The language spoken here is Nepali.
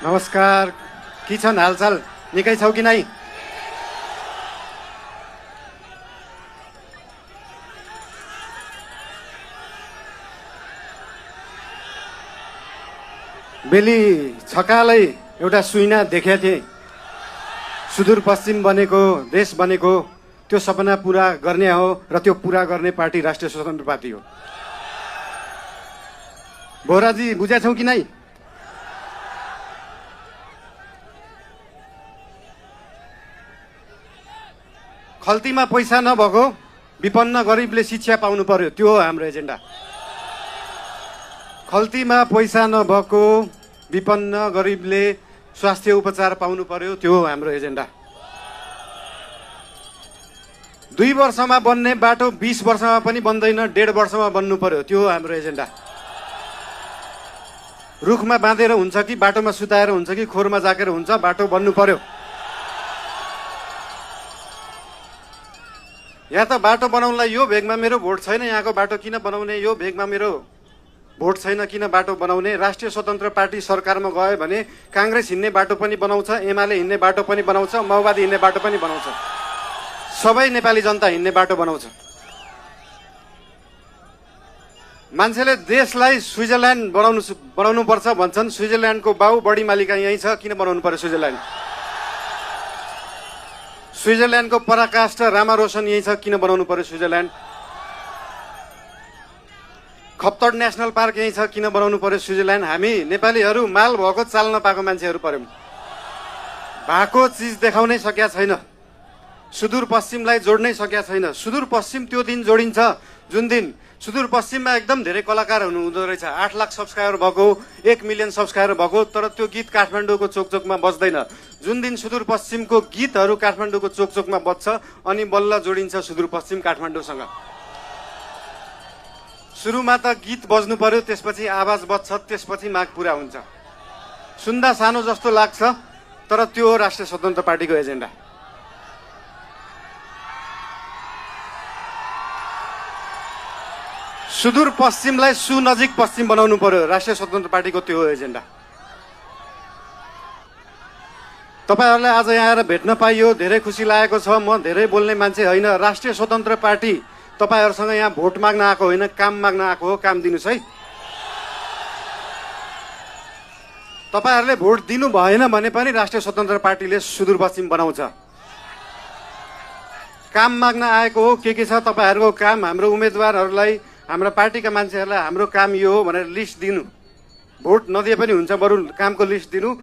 नमस्कार, के छन् हालचाल? निकै छौ कि नै? बेली छकालै एउटा सुइना देखेको थिएँ। सुदूरपश्चिम बनेको, देश बनेको, त्यो सपना पुरा गर्ने हो र त्यो पुरा गर्ने पार्टी राष्ट्रिय स्वतन्त्र पार्टी हो। बोराजी बुझेछौ कि नै? खल्तीमा पैसा नभएको विपन्न गरिबले शिक्षा पाउनु पर्यो, त्यो हो हाम्रो एजेन्डा। खल्तीमा पैसा नभएको विपन्न गरिबले स्वास्थ्य उपचार पाउनु पर्यो, त्यो हो हाम्रो एजेन्डा। 2 वर्षमा बन्ने बाटो 20 वर्षमा पनि बन्दैन, 1.5 वर्षमा बन्नु पर्यो, त्यो हो हाम्रो एजेन्डा। रुखमा बाँधेर हुन्छ कि बाटोमा सुताएर हुन्छ कि खोरमा जाकेर हुन्छ, बाटो बन्नु पर्यो। या त बाटो बनाउनलाई यो भेगमा मेरो भोट छैन, यहाँको बाटो किन बनाउने, यो भेगमा मेरो भोट छैन किन बाटो बनाउने। राष्ट्रिय स्वतन्त्र पार्टी सरकारमा गयो भने काङ्ग्रेस हिँड्ने बाटो पनि बनाउँछ, एमाले हिँड्ने बाटो पनि बनाउँछ, माओवादी हिँड्ने बाटो पनि बनाउँछ, सबै नेपाली जनता हिँड्ने बाटो बनाउँछ। मान्छेले देशलाई स्विजरल्यान्ड बनाउनु पर्छ भन्छन्। स्विजरल्यान्डको बाउ बढी मालिका यहीँ छ, किन बनाउनु पर्यो स्विजरल्यान्ड? स्विजरल्यान्डको पराकाष्ठ रामा रोशन यहीँ छ, किन बनाउनु पर्यो स्विजरल्यान्ड? खप्तड नेसनल पार्क यहीँ छ, किन बनाउनु पर्यो स्विजरल्यान्ड? हामी नेपालीहरू माल भएको चाल नपाएको मान्छेहरू पर्यौँ। भएको चिज देखाउनै सकेका छैन, सुदूरपश्चिमलाई जोड्नै सकेका छैन। सुदूरपश्चिम त्यो दिन जोडिन्छ जुन दिन सुदूरपश्चिममा एकदम धेरै कलाकार हुँदो रहेछ। 8 लाख सब्सक्राइबर भएको, 1 मिलियन सब्सक्राइबर भएको, तर त्यो गीत काठमाडौँको चोकचोकमा बज्दैन। जुन दिन सुदूरपश्चिमको गीतहरू काठमाडौँको चोकचोकमा बज्छ अनि बल्ल जोडिन्छ सुदूरपश्चिम काठमाडौँसँग। सुरुमा त गीत बज्नु पर्यो, त्यसपछि आवाज बज्छ, त्यसपछि माग पुरा हुन्छ। सुन्दा सानो जस्तो लाग्छ, तर त्यो हो राष्ट्रिय स्वतन्त्र पार्टीको एजेन्डा। सुदूरपश्चिमलाई सुनजिक पश्चिम बनाउनु पर्यो, राष्ट्रिय स्वतन्त्र पार्टीको त्यो हो एजेन्डा। तपाईहरुलाई आज यहाँ आएर भेट्न पाइयो, धेरै खुसी लागेको छ। म धेरै बोल्ने मान्छे होइन। राष्ट्रिय स्वतन्त्र पार्टी तपाईहरुसँग यहाँ भोट माग्न आएको होइन, काम माग्न आएको हो। काम दिनुस् है। तपाईहरुले भोट दिनु भएन भने पनि राष्ट्रिय स्वतन्त्र पार्टीले सुदूरपश्चिम बनाउँछ। काम माग्न आएको हो। के छ तपाईहरुको काम? हाम्रो उम्मेदवारहरूलाई, हाम्रा पार्टीका मान्छेहरूलाई हाम्रो काम यो हो भनेर लिस्ट दिनु। भोट नदिए पनि हुन्छ, बरु कामको लिस्ट दिनु।